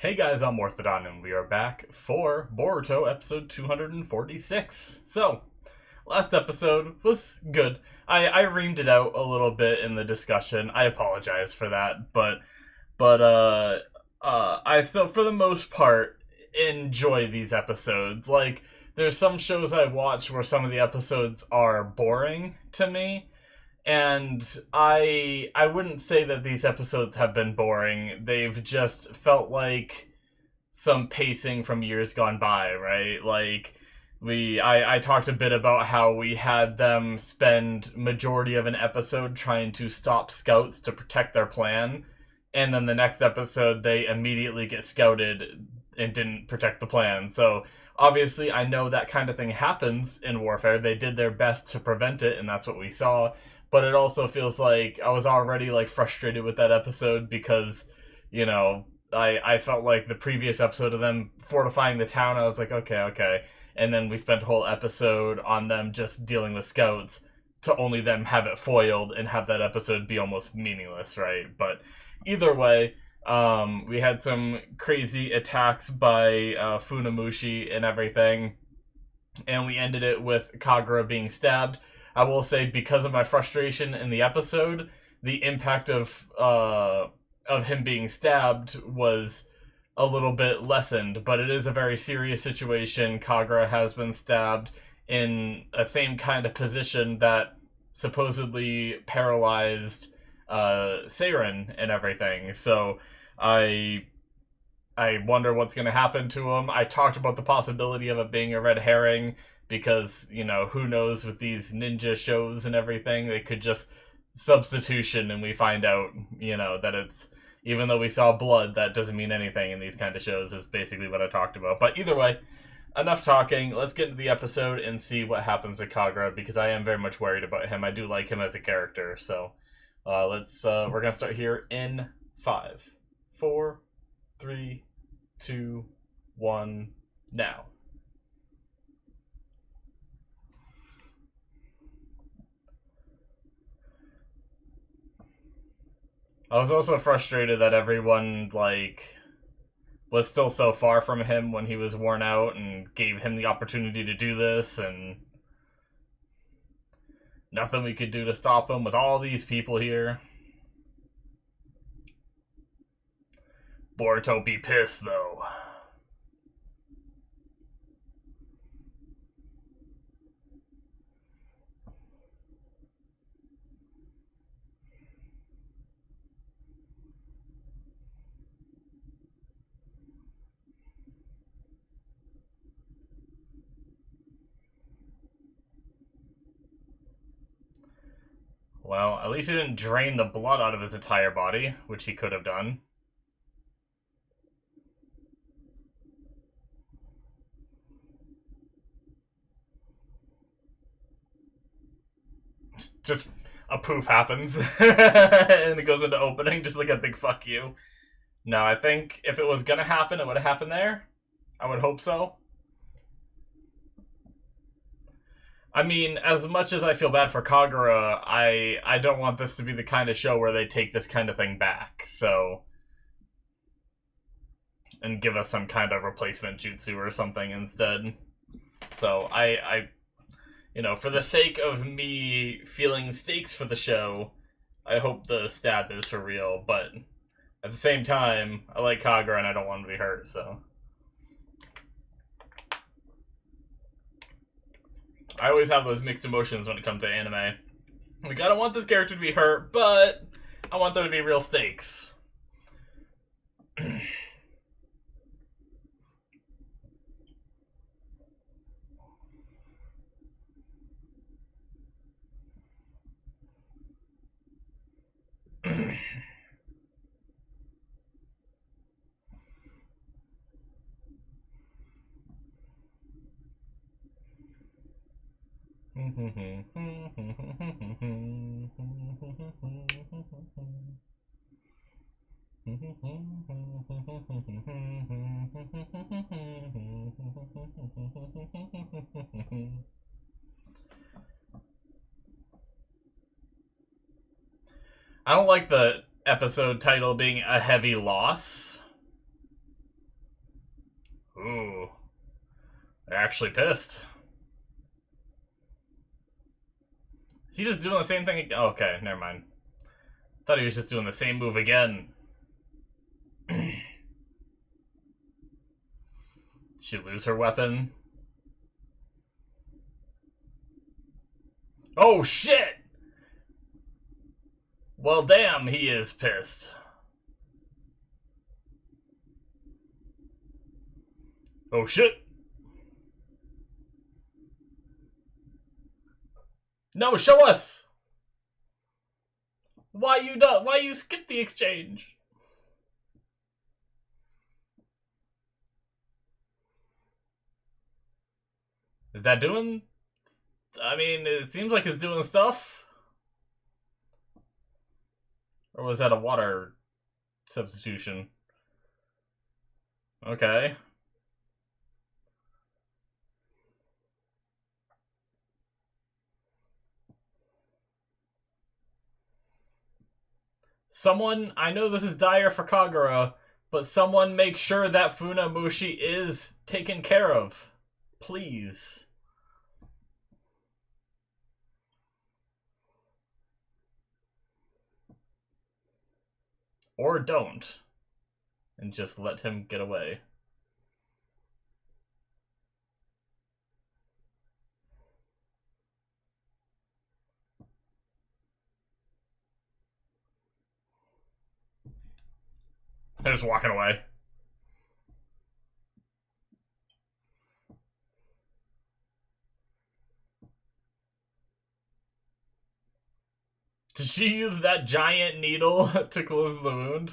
Hey guys, I'm Morthadon, and we are back for Boruto episode 246. So, last episode was good. I reamed it out a little bit in the discussion. I apologize for that, but I still, for the most part, enjoy these episodes. Like, there's some shows I've watched where some of the episodes are boring to me, and I wouldn't say that these episodes have been boring. They've just felt like some pacing from years gone by, right? Like I talked a bit about how we had them spend majority of an episode trying to stop scouts to protect their plan, and then the next episode they immediately get scouted and didn't protect the plan. So obviously I know that kind of thing happens in warfare. They did their best to prevent it, and that's what we saw. But it also feels like I was already like frustrated with that episode because, you know, I felt like the previous episode of them fortifying the town, I was like, okay. And then we spent a whole episode on them just dealing with scouts to only them have it foiled and have that episode be almost meaningless, right? But either way, we had some crazy attacks by Funamushi and everything, and we ended it with Kagura being stabbed. I will say, because of my frustration in the episode, the impact of him being stabbed was a little bit lessened, but it is a very serious situation. Kagura has been stabbed in a same kind of position that supposedly paralyzed Seiren and everything. So I wonder what's going to happen to him. I talked about the possibility of it being a red herring because, you know, who knows with these ninja shows and everything, they could just substitution and we find out, you know, that it's, even though we saw blood, that doesn't mean anything in these kind of shows, is basically what I talked about. But either way, enough talking. Let's get into the episode and see what happens to Kagura, because I am very much worried about him. I do like him as a character. So we're going to start here in 5, 4, 3, 2, 1, now. I was also frustrated that everyone, like, was still so far from him when he was worn out and gave him the opportunity to do this, and nothing we could do to stop him with all these people here. Boruto be pissed, though. Well, at least he didn't drain the blood out of his entire body, which he could have done. Just a poof happens, and it goes into opening, just like a big fuck you. No, I think if it was gonna happen, it would have happened there. I would hope so. I mean, as much as I feel bad for Kagura, I don't want this to be the kind of show where they take this kind of thing back, so, and give us some kind of replacement jutsu or something instead. So you know, for the sake of me feeling stakes for the show, I hope the stab is for real, but at the same time, I like Kagura and I don't want him to be hurt, so. I always have those mixed emotions when it comes to anime. Like, I don't want this character to be hurt, but I want there to be real stakes. I don't like the episode title being a heavy loss. actually pissed. Is he just doing the same thing? Oh, okay, never mind. Thought he was just doing the same move again. She lose her weapon? Oh shit! Well, damn, he is pissed. Oh shit! No, show us! Why you skip the exchange? Is that doing... I mean, it seems like it's doing stuff. Or was that a water substitution? Okay. Someone, I know this is dire for Kagura, but someone make sure that Funamushi is taken care of. Please. Or don't. And just let him get away. They're just walking away. Did she use that giant needle to close the wound?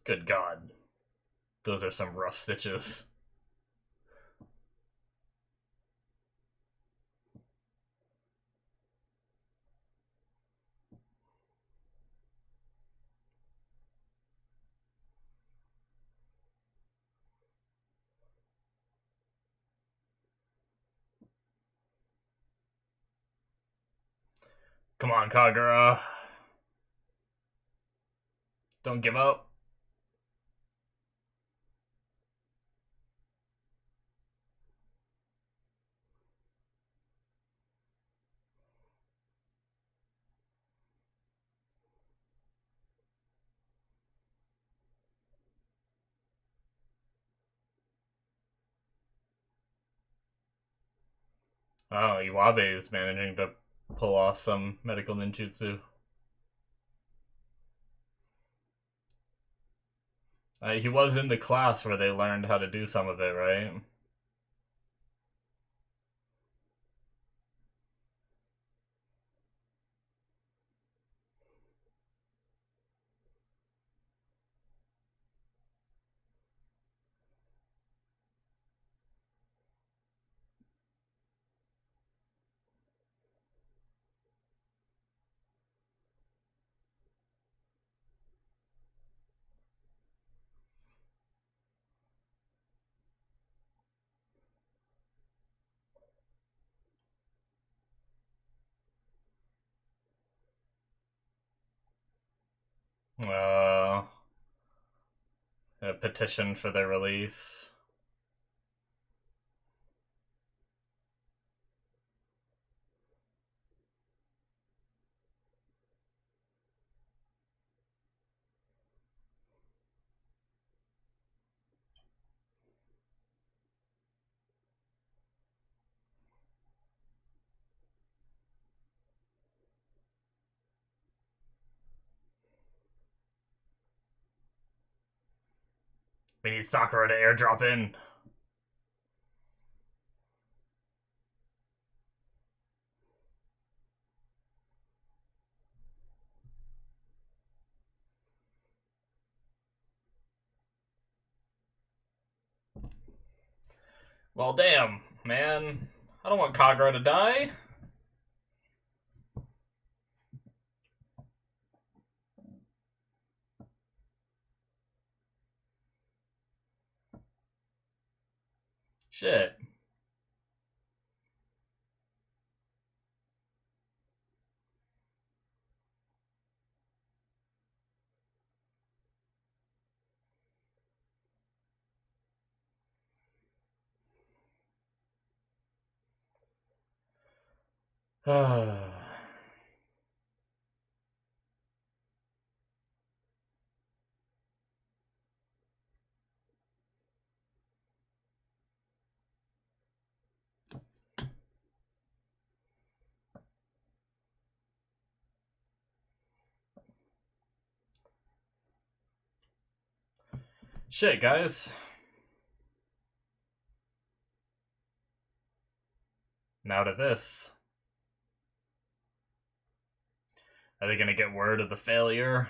Good God. Those are some rough stitches. Come on, Kagura. Don't give up. Oh, Iwabe is managing to pull off some medical ninjutsu. He was in the class where they learned how to do some of it, right? Uh, a petition for their release. We need Sakura to airdrop in. Well, damn, man. I don't want Kagura to die. Shit. Shit, guys. Now to this. Are they gonna get word of the failure?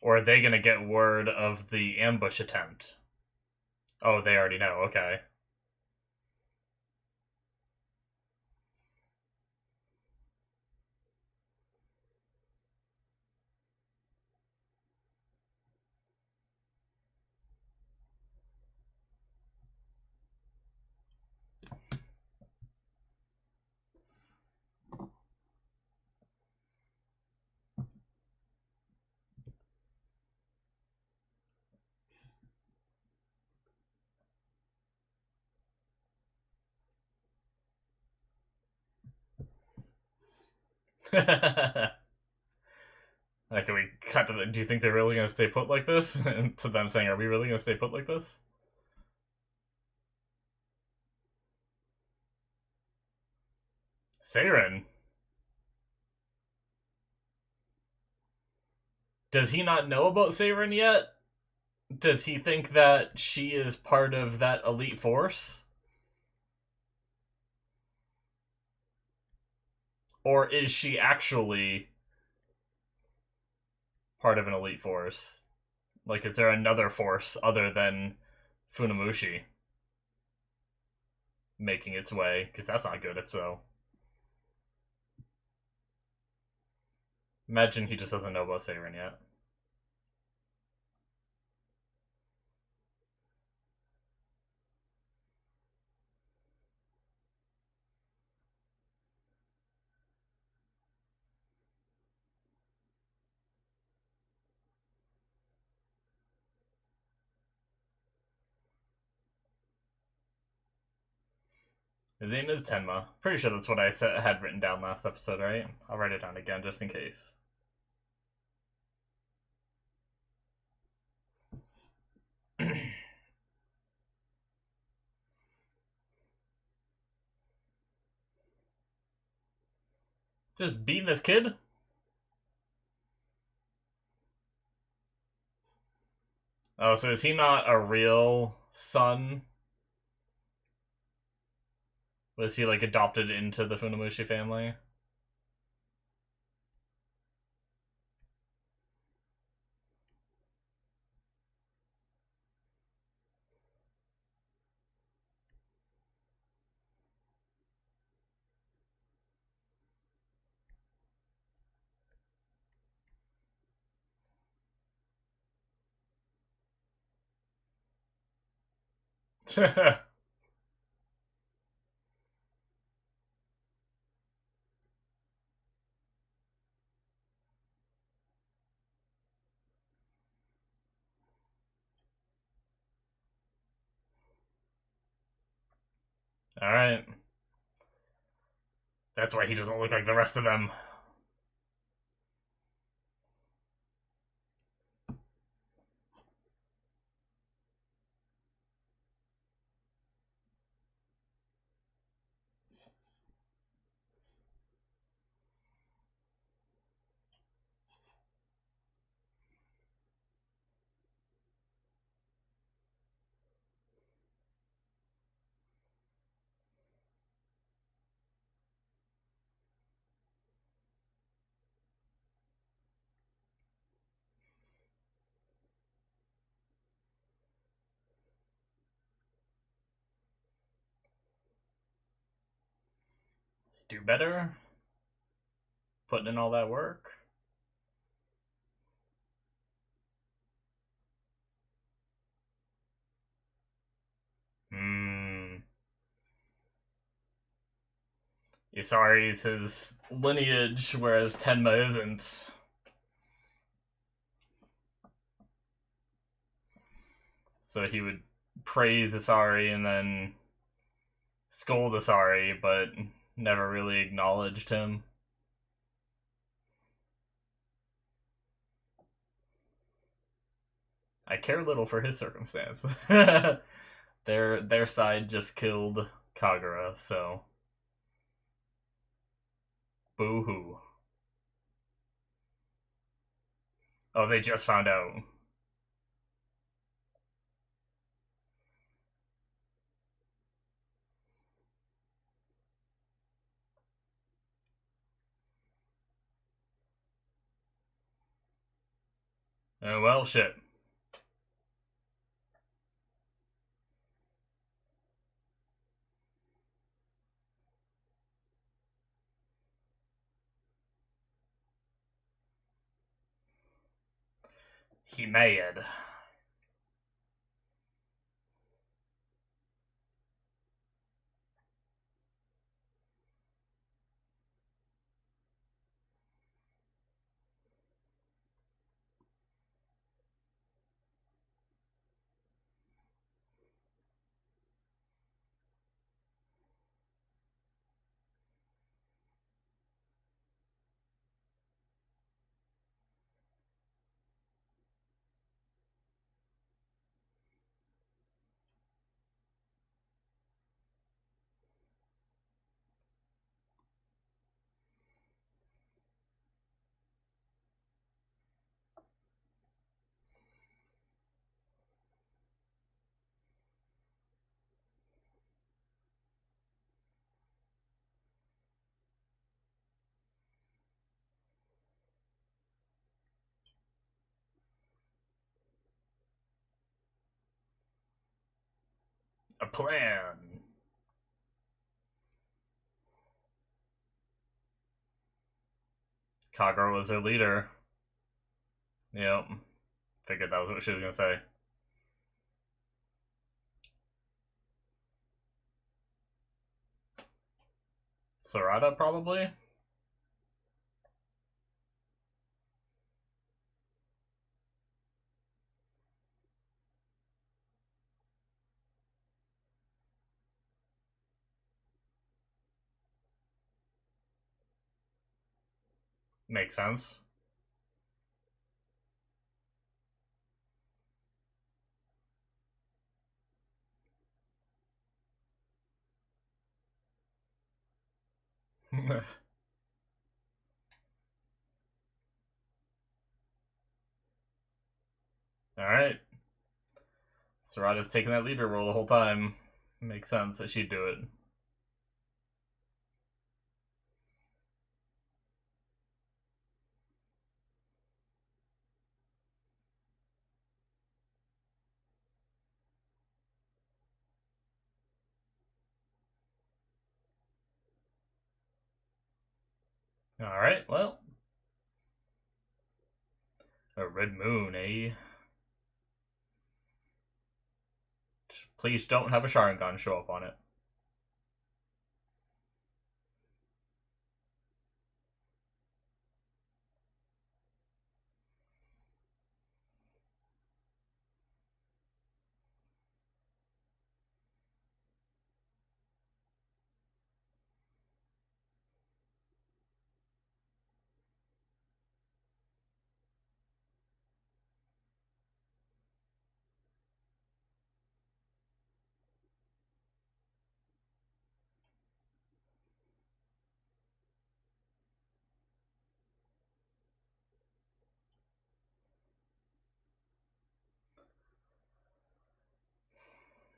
Or are they gonna get word of the ambush attempt? Oh, they already know, okay. Like, can we cut to the... Do you think they're really gonna stay put like this? And to them saying, are we really gonna stay put like this? Seiren? Does he not know about Seiren yet? Does he think that she is part of that elite force? Or is she actually part of an elite force? Like, is there another force other than Funamushi making its way? Because that's not good if so. Imagine he just doesn't know about Seiren yet. His name is Tenma. Pretty sure that's what I had written down last episode, right? I'll write it down again just in case. Just beating this kid? Oh, so is he not a real son? Was he, like, adopted into the Funamushi family? Alright. That's why he doesn't look like the rest of them. Do better? Putting in all that work? Isari's his lineage, whereas Tenma isn't. So he would praise Isari and then scold Asari, but never really acknowledged him. I care little for his circumstance. Their side just killed Kagura, so boo hoo. Oh, they just found out. Well, shit. He mad. A plan. Kagura was their leader. Yep. Figured that was what she was gonna say. Sarada, probably? Makes sense. Alright. Sarada's taking that leader role the whole time. Makes sense that she'd do it. Alright, well. A red moon, eh? Please don't have a Sharingan show up on it.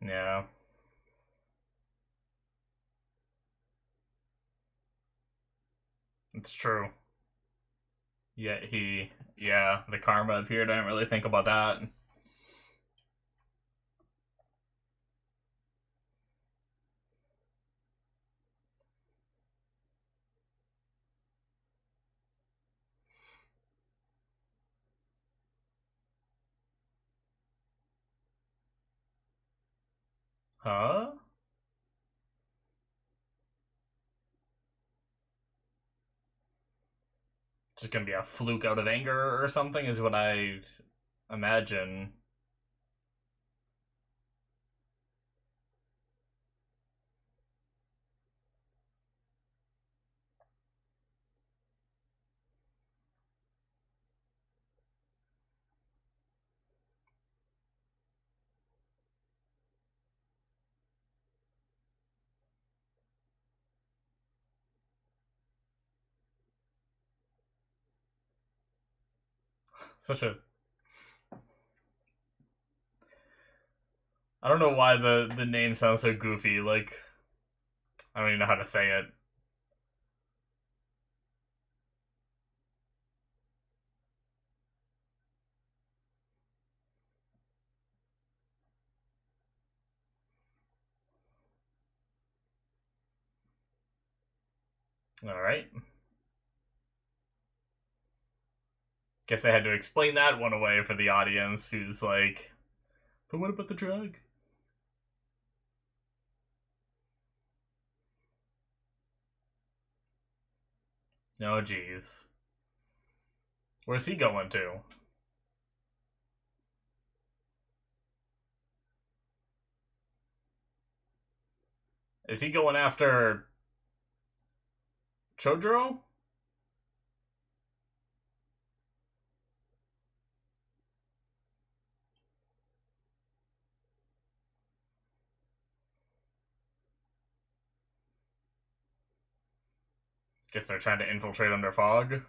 Yeah. It's true. Yet yeah, the karma appeared. I didn't really think about that. Huh? Just gonna be a fluke out of anger or something is what I imagine. Such a... I don't know why the name sounds so goofy. Like, I don't even know how to say it. Alright. Guess I had to explain that one away for the audience who's like, but what about the drug? Oh, jeez. Where's he going to? Is he going after Chodoro? Guess they're trying to infiltrate under fog.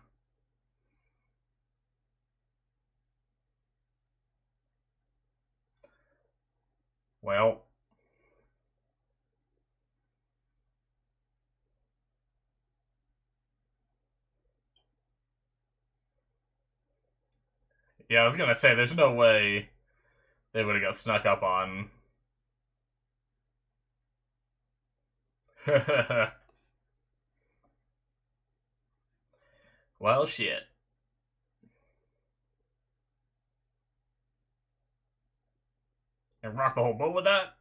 Well. Yeah, I was gonna say, there's no way they would have got snuck up on. Well, shit. And rock the whole boat with that?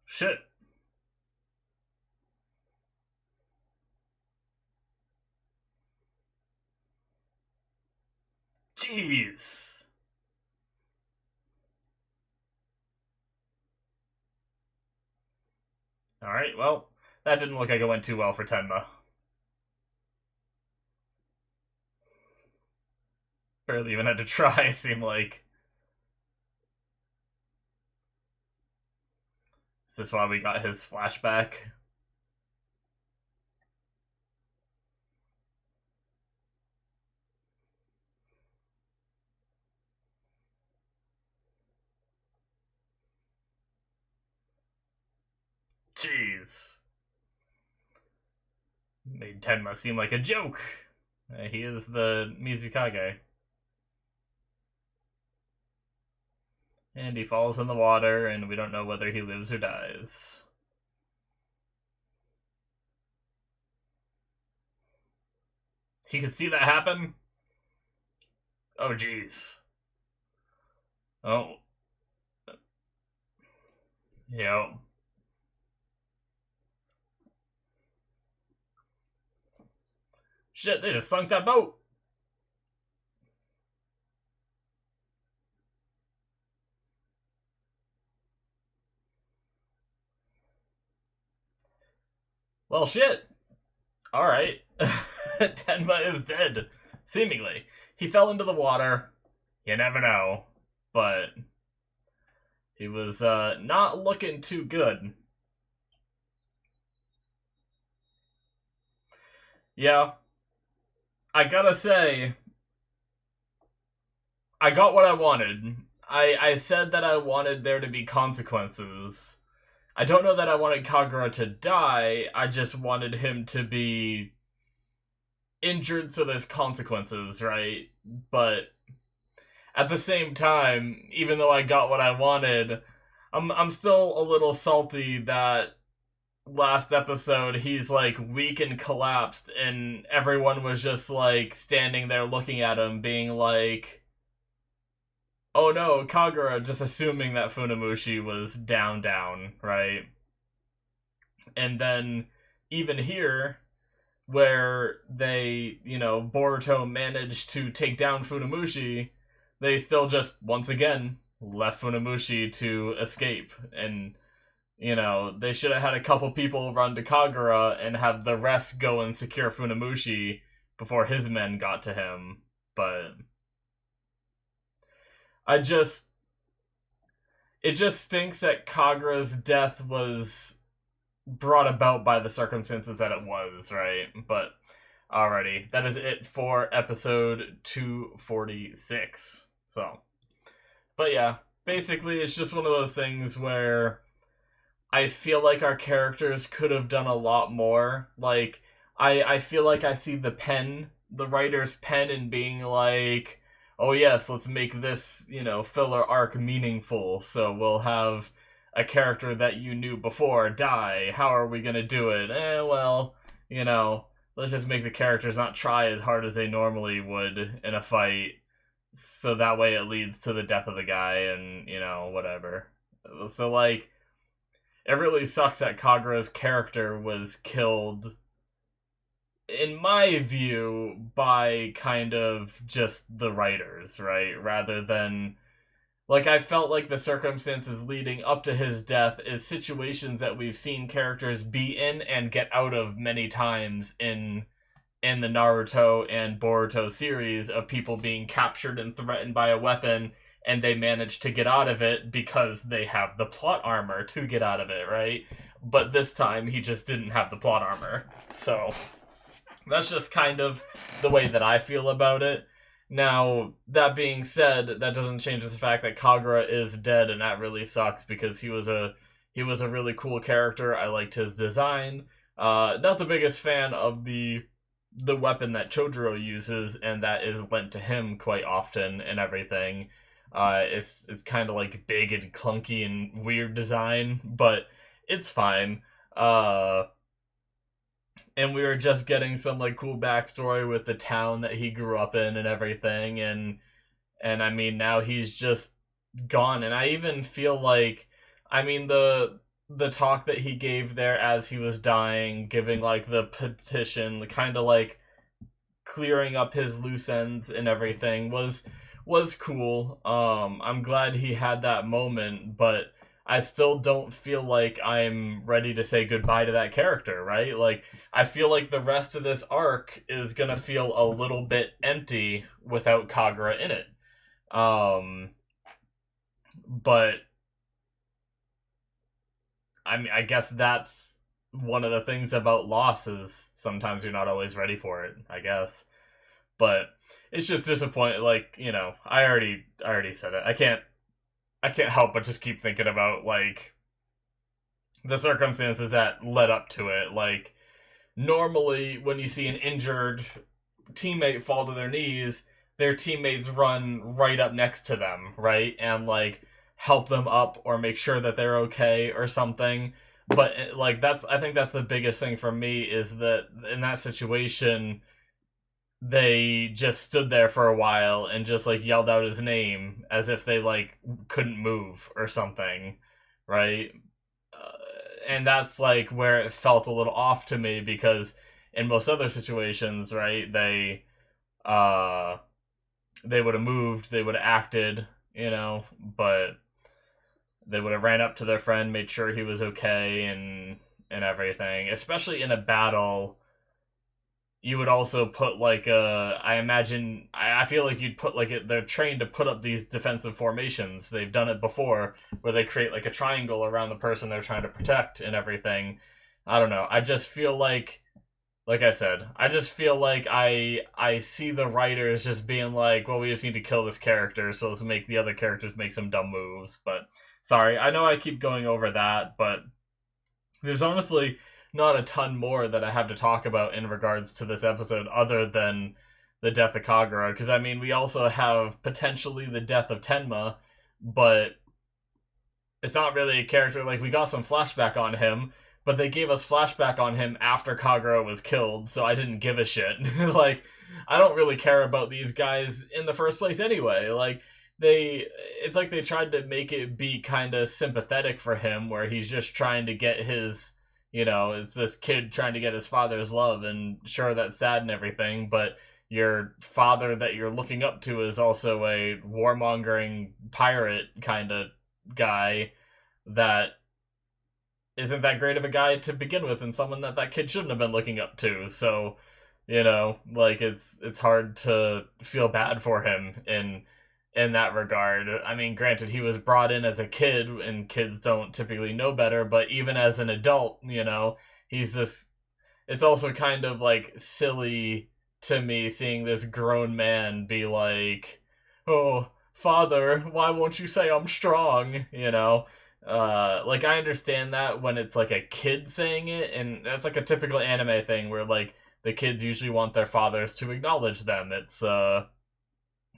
Shit. Jeez. Alright, well, that didn't look like it went too well for Tenma. Barely even had to try, it seemed like. Is this why we got his flashback? Jeez. Made Tenma seem like a joke. He is the Mizukage. And he falls in the water, and we don't know whether he lives or dies. He could see that happen? Oh, jeez. Oh. Yeah. Shit, they just sunk that boat! Well, shit. Alright. Tenma is dead. Seemingly. He fell into the water. You never know. But he was not looking too good. Yeah. I gotta say, I got what I wanted. I said that I wanted there to be consequences. I don't know that I wanted Kagura to die, I just wanted him to be injured so there's consequences, right? But at the same time, even though I got what I wanted, I'm still a little salty that last episode he's like weak and collapsed and everyone was just like standing there looking at him being like, oh no, Kagura, just assuming that Funamushi was down, right? And then even here, where they, Boruto managed to take down Funamushi, they still just, once again, left Funamushi to escape. And, they should have had a couple people run to Kagura and have the rest go and secure Funamushi before his men got to him. But I just, it just stinks that Kagura's death was brought about by the circumstances that it was, right? But alrighty, that is it for episode 246. So, but yeah, basically it's just one of those things where I feel like our characters could have done a lot more. Like, I feel like I see the writer's pen, and being like, oh yes, let's make this, filler arc meaningful. So we'll have a character that you knew before die. How are we gonna do it? Well, let's just make the characters not try as hard as they normally would in a fight. So that way it leads to the death of the guy and, whatever. So, like, it really sucks that Kagura's character was killed, in my view, by kind of just the writers, right? Rather than, like, I felt like the circumstances leading up to his death is situations that we've seen characters be in and get out of many times in the Naruto and Boruto series, of people being captured and threatened by a weapon, and they manage to get out of it because they have the plot armor to get out of it, right? But this time, he just didn't have the plot armor. So, that's just kind of the way that I feel about it. Now, that being said, that doesn't change the fact that Kagura is dead, and that really sucks, because he was a really cool character. I liked his design. Not the biggest fan of the weapon that Chojuro uses, and that is lent to him quite often and everything. It's kind of like big and clunky and weird design, but it's fine. And we were just getting some like cool backstory with the town that he grew up in and everything, and I mean, now he's just gone. And I even feel like, I mean, the talk that he gave there as he was dying, giving like the petition, kind of like clearing up his loose ends and everything, was cool. I'm glad he had that moment, but I still don't feel like I'm ready to say goodbye to that character, right? Like, I feel like the rest of this arc is gonna feel a little bit empty without Kagura in it. But I mean, I guess that's one of the things about loss, is sometimes you're not always ready for it, I guess. But it's just disappointing. Like, I already said it. I can't help but just keep thinking about, like, the circumstances that led up to it. Like, normally when you see an injured teammate fall to their knees, their teammates run right up next to them, right? And, like, help them up or make sure that they're okay or something. But, like, I think that's the biggest thing for me, is that in that situation, they just stood there for a while and just like yelled out his name as if they like couldn't move or something, right? And that's like where it felt a little off to me, because in most other situations, right, they would have moved, they would have acted, but they would have ran up to their friend, made sure he was okay, and everything. Especially in a battle, you would also put like I feel like you'd put like they're trained to put up these defensive formations. They've done it before, where they create like a triangle around the person they're trying to protect and everything. I don't know. I just feel like I said, I just feel like I see the writers just being like, well, we just need to kill this character, so let's make the other characters make some dumb moves. But sorry, I know I keep going over that, but there's honestly not a ton more that I have to talk about in regards to this episode, other than the death of Kagura. Because, I mean, we also have potentially the death of Tenma, but it's not really a character. Like, we got some flashback on him, but they gave us flashback on him after Kagura was killed, so I didn't give a shit. Like, I don't really care about these guys in the first place anyway. Like, it's like they tried to make it be kind of sympathetic for him, where he's just trying to get his, it's this kid trying to get his father's love, and sure, that's sad and everything, but your father that you're looking up to is also a warmongering pirate kind of guy that isn't that great of a guy to begin with, and someone that kid shouldn't have been looking up to. So, like, it's hard to feel bad for him in in that regard. I mean, granted, he was brought in as a kid, and kids don't typically know better, but even as an adult, he's this. It's also kind of like silly to me seeing this grown man be like, "Oh, father, why won't you say I'm strong?" Like, I understand that when it's like a kid saying it, and that's like a typical anime thing where like the kids usually want their fathers to acknowledge them.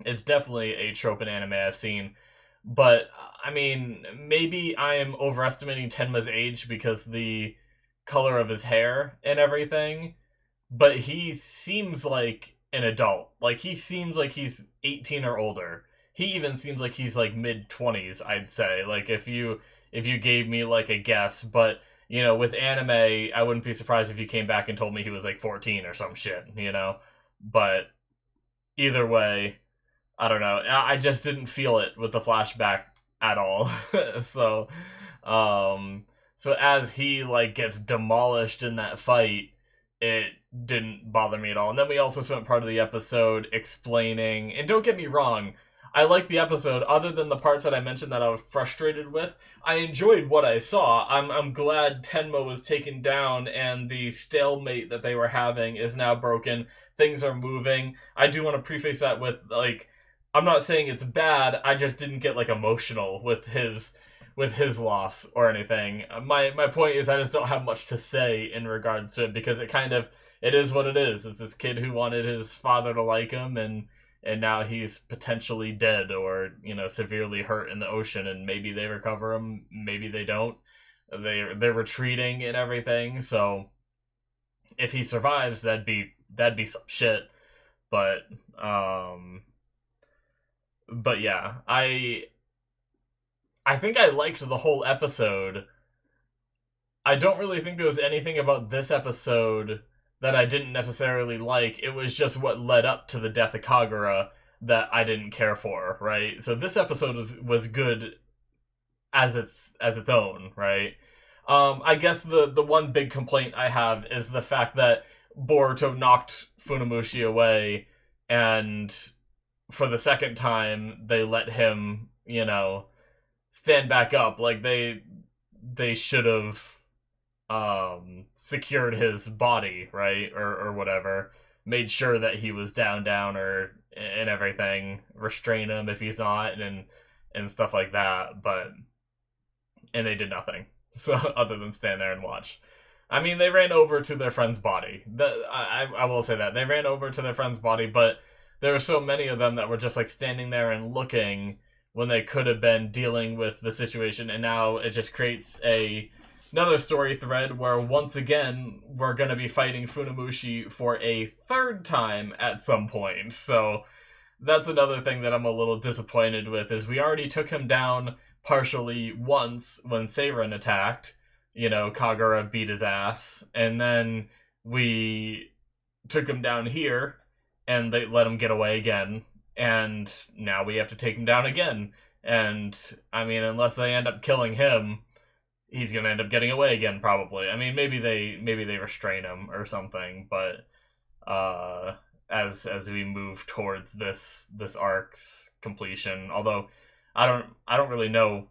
It's definitely a trope in anime I've seen. But I mean, maybe I am overestimating Tenma's age because the color of his hair and everything, but he seems like an adult. Like, he seems like he's 18 or older. He even seems like he's like mid 20s, I'd say. Like, if you gave me like a guess, but with anime, I wouldn't be surprised if you came back and told me he was like 14 or some shit. But either way, I don't know. I just didn't feel it with the flashback at all. so, so as he like gets demolished in that fight, it didn't bother me at all. And then we also spent part of the episode explaining, and don't get me wrong, I liked the episode. Other than the parts that I mentioned that I was frustrated with, I enjoyed what I saw. I'm glad Tenma was taken down and the stalemate that they were having is now broken. Things are moving. I do want to preface that with, like, I'm not saying it's bad, I just didn't get like emotional with his loss or anything. My point is I just don't have much to say in regards to it, because it is what it is. It's this kid who wanted his father to like him, and now he's potentially dead or, severely hurt in the ocean, and maybe they recover him, maybe they don't. They're retreating and everything, so if he survives, that'd be some shit. But yeah, I think I liked the whole episode. I don't really think there was anything about this episode that I didn't necessarily like. It was just what led up to the death of Kagura that I didn't care for, right? So this episode was good as its own, right? I guess the one big complaint I have is the fact that Boruto knocked Funamushi away, and for the second time they let him, stand back up. Like, they should have secured his body, right, or whatever, made sure that he was down or and everything, restrain him if he's not, and stuff like that. And they did nothing, so other than stand there and watch. I mean, they ran over to their friend's body. I will say that they ran over to their friend's body, but there were so many of them that were just like standing there and looking when they could have been dealing with the situation, and now it just creates another story thread where once again we're going to be fighting Funamushi for a third time at some point. So that's another thing that I'm a little disappointed with, is we already took him down partially once when Seiren attacked. Kagura beat his ass, and then we took him down here and they let him get away again, and now we have to take him down again. And I mean, unless they end up killing him, he's gonna end up getting away again, probably. I mean, maybe they restrain him or something, but as we move towards this arc's completion, although I don't really know,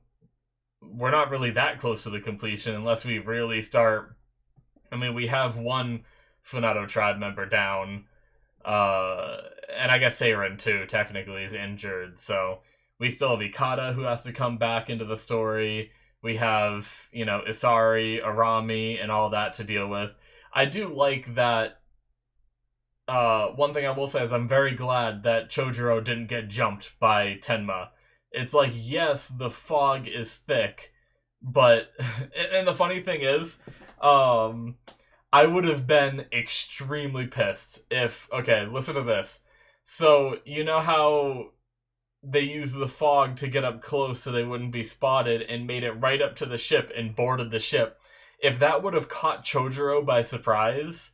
we're not really that close to the completion unless we really start. I mean, we have one Funado tribe member down, and I guess Seiren too technically is injured, so we still have Ikada who has to come back into the story. We have, Isari, Arami, and all that to deal with. I do like that. One thing I will say is I'm very glad that Chojuro didn't get jumped by Tenma. It's like, yes, the fog is thick, but... And the funny thing is, I would have been extremely pissed if... Okay, listen to this. So, you know how they used the fog to get up close so they wouldn't be spotted and made it right up to the ship and boarded the ship? If that would have caught Chojuro by surprise,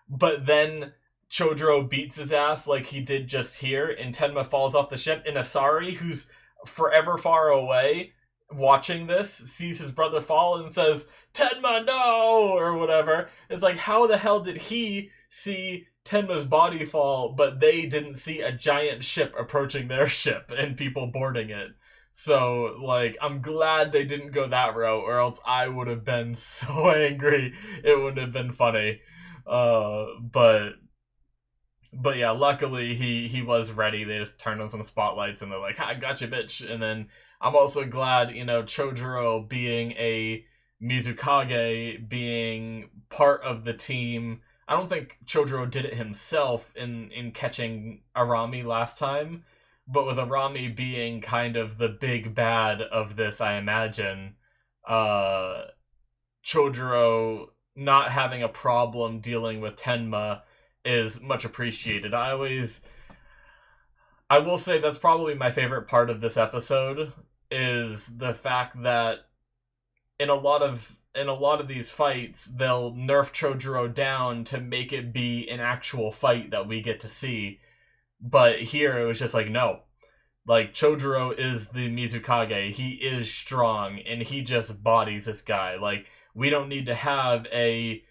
but then Chojuro beats his ass like he did just here, and Tenma falls off the ship, and Asari, who's forever far away, watching this, sees his brother fall and says, "Tenma, no!" or whatever. It's like, how the hell did he see Tenma's body fall, but they didn't see a giant ship approaching their ship and people boarding it. So, like, I'm glad they didn't go that route, or else I would have been so angry. It wouldn't have been funny. But yeah, luckily he was ready. They just turned on some spotlights and they're like, "I gotcha, bitch." And then I'm also glad, Chojuro being a Mizukage, being part of the team. I don't think Chojuro did it himself in catching Arami last time, but with Arami being kind of the big bad of this, I imagine, Chojuro not having a problem dealing with Tenma is much appreciated. I will say that's probably my favorite part of this episode, is the fact that in a lot of these fights they'll nerf Chojuro down to make it be an actual fight that we get to see. But here it was just like, no. Like, Chojuro is the Mizukage. He is strong and he just bodies this guy. Like, we don't need to have a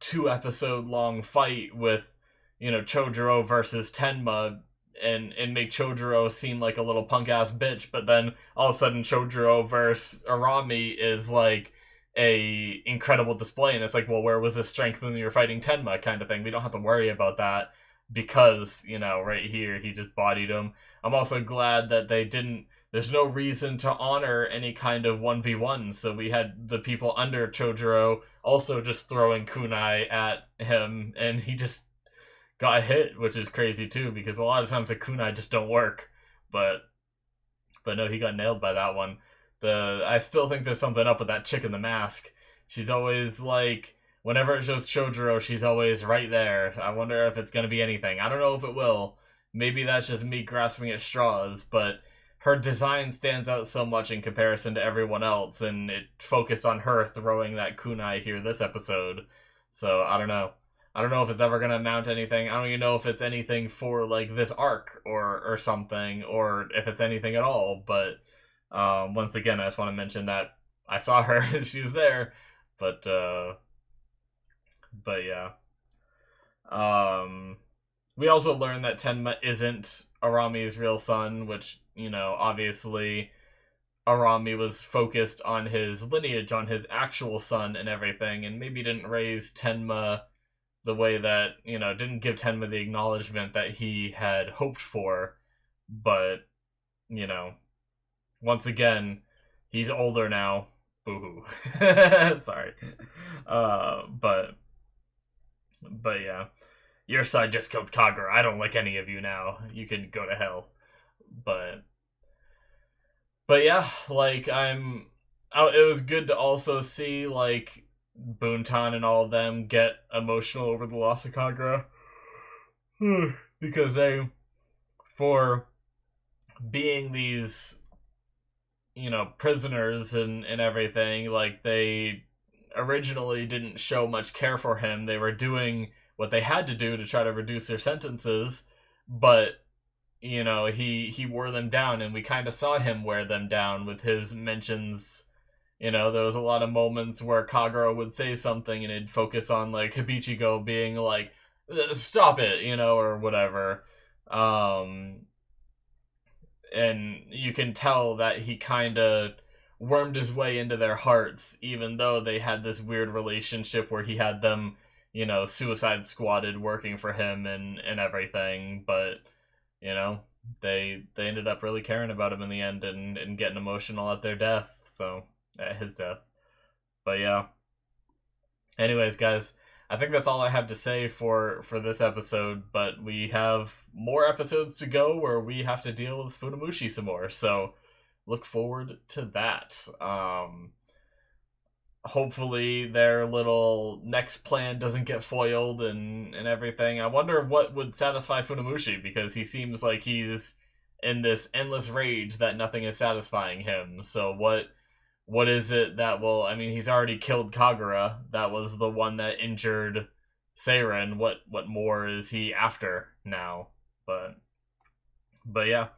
2-episode long fight with, Chojuro versus Tenma and make Chojuro seem like a little punk ass bitch, but then all of a sudden Chojuro versus Arami is like a incredible display, and it's like, well, where was the strength when you were fighting Tenma kind of thing? We don't have to worry about that because, right here he just bodied him. I'm also glad that they didn't. There's no reason to honor any kind of 1v1, so we had the people under Chojuro also just throwing kunai at him, and he just got hit, which is crazy too, because a lot of times the kunai just don't work. But no, he got nailed by that one. I still think there's something up with that chick in the mask. She's always like, whenever it shows Chojuro, she's always right there. I wonder if it's going to be anything. I don't know if it will. Maybe that's just me grasping at straws, but her design stands out so much in comparison to everyone else, and it focused on her throwing that kunai here this episode. So, I don't know. I don't know if it's ever going to amount to anything. I don't even know if it's anything for, like, this arc or something, or if it's anything at all. But, once again, I just want to mention that I saw her and she was there. But yeah. We also learned that Tenma isn't Arami's real son, which, obviously Arami was focused on his lineage, on his actual son and everything, and maybe didn't raise Tenma the way that, didn't give Tenma the acknowledgement that he had hoped for. But, once again, he's older now. Boo-hoo. Sorry. But yeah. Your side just killed Kagura. I don't like any of you now. You can go to hell. But yeah, like, it was good to also see, like, Buntan and all of them get emotional over the loss of Kagura. Because for being these, prisoners and everything, like, they originally didn't show much care for him. They were doing what they had to do to try to reduce their sentences, but, he wore them down, and we kind of saw him wear them down with his mentions. There was a lot of moments where Kagura would say something and it'd focus on, like, Hibichigo being like, stop it, or whatever. And you can tell that he kind of wormed his way into their hearts, even though they had this weird relationship where he had them, suicide squatted working for him and everything. But, they ended up really caring about him in the end and getting emotional at their death. So, at his death. But yeah. Anyways, guys, I think that's all I have to say for this episode, but we have more episodes to go where we have to deal with Funamushi some more, so look forward to that. Hopefully their little next plan doesn't get foiled and everything. I wonder what would satisfy Funamushi, because he seems like he's in this endless rage that nothing is satisfying him. So what is it that will... I mean, he's already killed Kagura. That was the one that injured Seiren. What more is he after now? But yeah.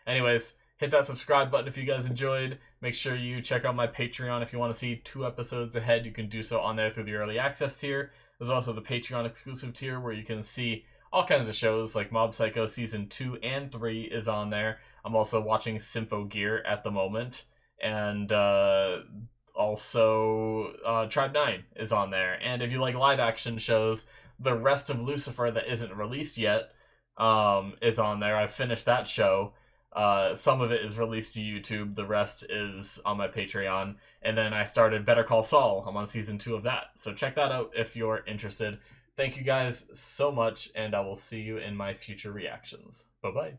Anyways, hit that subscribe button if you guys enjoyed. Make sure you check out my Patreon if you want to see 2 episodes ahead. You can do so on there through the early access tier. There's also the Patreon exclusive tier where you can see all kinds of shows, like Mob Psycho Season 2 and 3 is on there. I'm also watching Symphogear at the moment. And also Tribe 9 is on there. And if you like live action shows, the rest of Lucifer that isn't released yet is on there. I've finished that show. Some of it is released to YouTube. The rest is on my Patreon. And then I started Better Call Saul. I'm on season 2 of that. So check that out if you're interested. Thank you guys so much, and I will see you in my future reactions. Bye-bye.